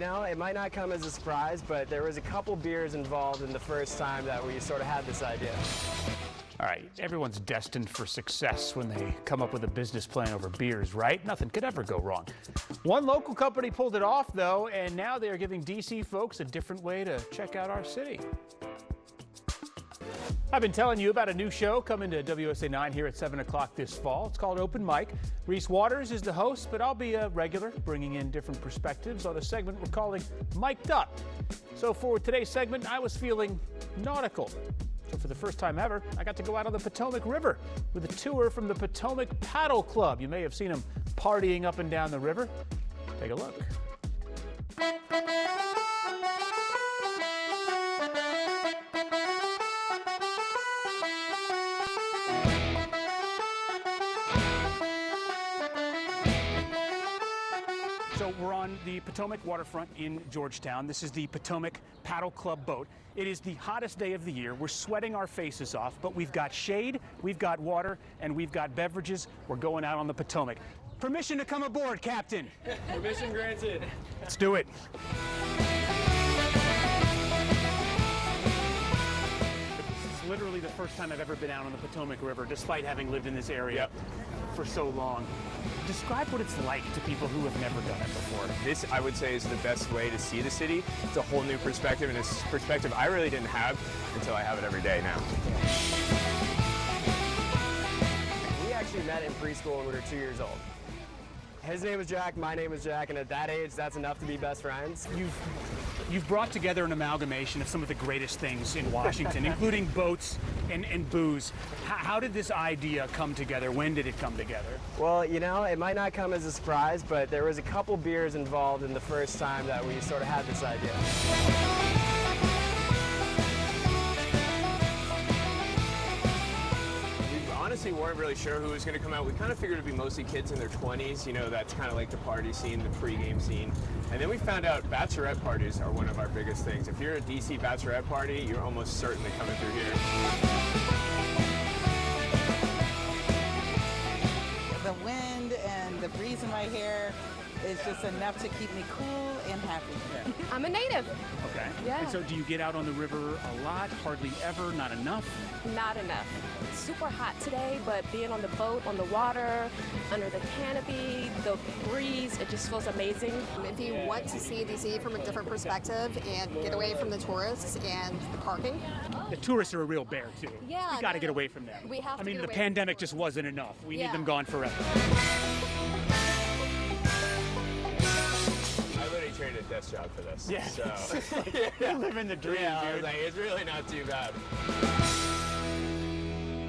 know, it might not come as a surprise, but there was a couple beers involved in the first time that we sort of had this idea. All right, everyone's destined for success when they come up with a business plan over beers, right? Nothing could ever go wrong. One local company pulled it off, though, and now they are giving DC folks a different way to check out our city. I've been telling you about a new show coming to WUSA 9 here at 7 o'clock this fall. It's called Open Mic. Reese Waters is the host, but I'll be a regular, bringing in different perspectives on a segment we're calling Mic'd Up. So for today's segment, I was feeling nautical. So for the first time ever, I got to go out on the Potomac River with a tour from the Potomac Paddle Club. You may have seen them partying up and down the river. Take a look. So we're on the Potomac waterfront in Georgetown. This is the Potomac Paddle Club boat. It is the hottest day of the year. We're sweating our faces off, but we've got shade, we've got water, and we've got beverages. We're going out on the Potomac. Permission to come aboard, Captain. Permission granted. Let's do it. It's literally the first time I've ever been out on the Potomac River, despite having lived in this area for so long. Describe what it's like to people who have never done it before. This, I would say, is the best way to see the city. It's a whole new perspective, and it's a perspective I really didn't have until I have it every day now. We actually met in preschool when we were 2 years old. His name was Jack, my name was Jack, and at that age, that's enough to be best friends. You've brought together an amalgamation of some of the greatest things in Washington, including boats and booze. How did this idea come together? When did it come together? Well, you know, it might not come as a surprise, but there was a couple beers involved in the first time that we sort of had this idea. Honestly, weren't really sure who was going to come out. We kind of figured it'd be mostly kids in their 20s. You know, that's kind of like the party scene, the pregame scene. And then we found out bachelorette parties are one of our biggest things. If you're a DC bachelorette party, you're almost certainly coming through here. The wind and the breeze in my hair is just enough to keep me cool and happy. Yeah. I'm a native. Okay. Yeah. And so do you get out on the river a lot, hardly ever, not enough? Not enough. It's super hot today, but being on the boat, on the water, under the canopy, the breeze, it just feels amazing. If you want to see DC from a different perspective and get away from the tourists and the parking. The tourists are a real bear, too. Yeah, We got to get away from them. We have to I mean, get the away pandemic just wasn't enough. We need Yeah. them gone forever. I literally traded a desk job for this. Yeah. So, You're living the dream, yeah, I dude. was like, it's really not too bad.